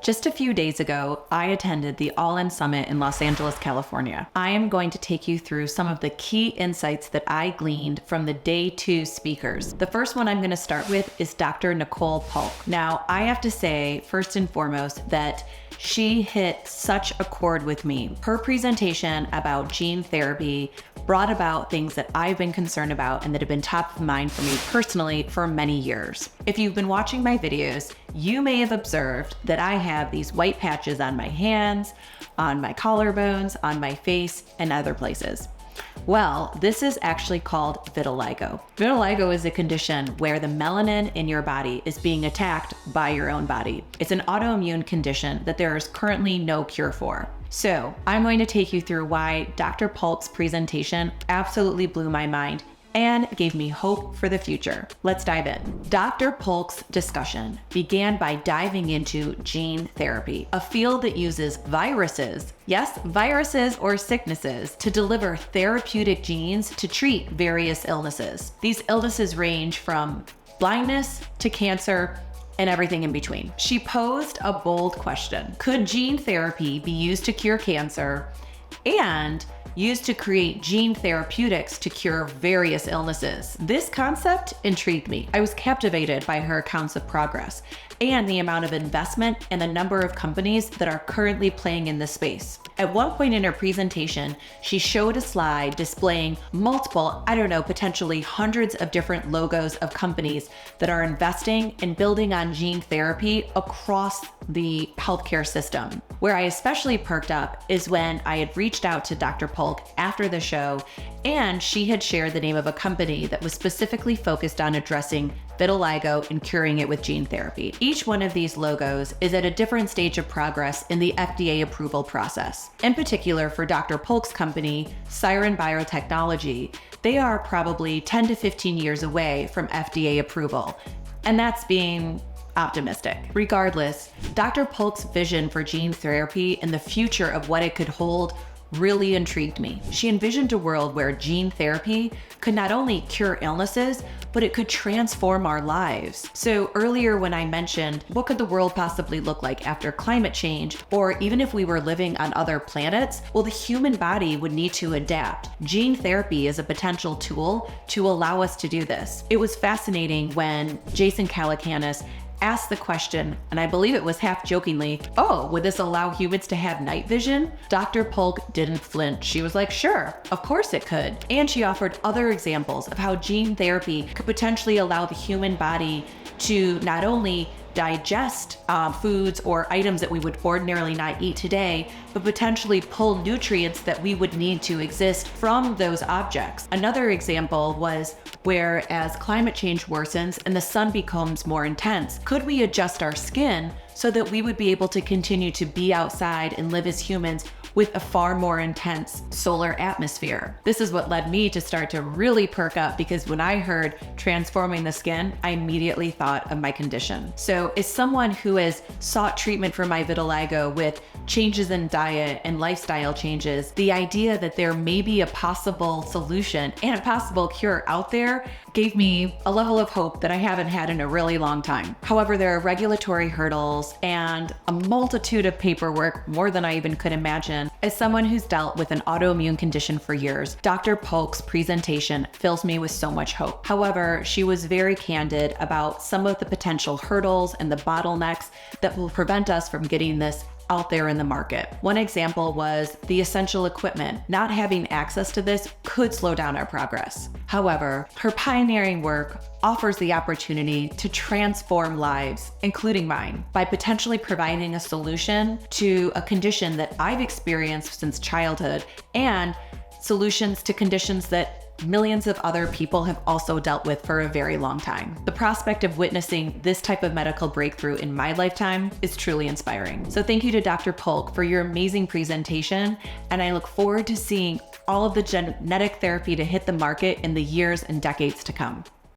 Just a few days ago, I attended the All-In Summit in Los Angeles, California. I am going to take you through some of the key insights that I gleaned from the day 2 speakers. The first one I'm going to start with is Dr. Nicole Paulk. Now, I have to say, first and foremost, that she hit such a chord with me. Her presentation about gene therapy brought about things that I've been concerned about and that have been top of mind for me personally for many years. If you've been watching my videos, you may have observed that I have these white patches on my hands, on my collarbones, on my face, and other places. Well, this is actually called vitiligo. Vitiligo is a condition where the melanin in your body is being attacked by your own body. It's an autoimmune condition that there is currently no cure for. So I'm going to take you through why Dr. Paulk's presentation absolutely blew my mind and gave me hope for the future. Let's dive in. Dr. Paulk's discussion began by diving into gene therapy, a field that uses viruses, yes, viruses or sicknesses, to deliver therapeutic genes to treat various illnesses. These illnesses range from blindness to cancer and everything in between. She posed a bold question. Could gene therapy be used to cure cancer and used to create gene therapeutics to cure various illnesses? This concept intrigued me. I was captivated by her accounts of progress and the amount of investment and the number of companies that are currently playing in this space. At one point in her presentation, she showed a slide displaying multiple, potentially hundreds of different logos of companies that are investing in building on gene therapy across the healthcare system. Where I especially perked up is when I had reached out to Dr. Paulk after the show, and she had shared the name of a company that was specifically focused on addressing vitiligo and curing it with gene therapy. Each one of these logos is at a different stage of progress in the FDA approval process. In particular, for Dr. Paulk's company, Siren Biotechnology, they are probably 10 to 15 years away from FDA approval, and that's being optimistic. Regardless, Dr. Paulk's vision for gene therapy and the future of what it could hold really intrigued me. She envisioned a world where gene therapy could not only cure illnesses, but it could transform our lives. So earlier when I mentioned what could the world possibly look like after climate change, or even if we were living on other planets, well, the human body would need to adapt. Gene therapy is a potential tool to allow us to do this. It was fascinating when Jason Calacanis asked the question, and I believe it was half jokingly, oh, would this allow humans to have night vision? Dr. Paulk didn't flinch. She was like, sure, of course it could. And she offered other examples of how gene therapy could potentially allow the human body to not only digest foods or items that we would ordinarily not eat today, but potentially pull nutrients that we would need to exist from those objects. Another example was where as climate change worsens and the sun becomes more intense, could we adjust our skin so that we would be able to continue to be outside and live as humans with a far more intense solar atmosphere? This is what led me to start to really perk up, because when I heard transforming the skin, I immediately thought of my condition. So as someone who has sought treatment for my vitiligo with changes in diet and lifestyle changes, the idea that there may be a possible solution and a possible cure out there gave me a level of hope that I haven't had in a really long time. However, there are regulatory hurdles and a multitude of paperwork, more than I even could imagine. As someone who's dealt with an autoimmune condition for years, Dr. Paulk's presentation fills me with so much hope. However, she was very candid about some of the potential hurdles and the bottlenecks that will prevent us from getting this out there in the market. One example was the essential equipment. Not having access to this could slow down our progress. However, her pioneering work offers the opportunity to transform lives, including mine, by potentially providing a solution to a condition that I've experienced since childhood, and solutions to conditions that millions of other people have also dealt with for a very long time. The prospect of witnessing this type of medical breakthrough in my lifetime is truly inspiring. So thank you to Dr. Paulk for your amazing presentation, and I look forward to seeing all of the genetic therapy to hit the market in the years and decades to come.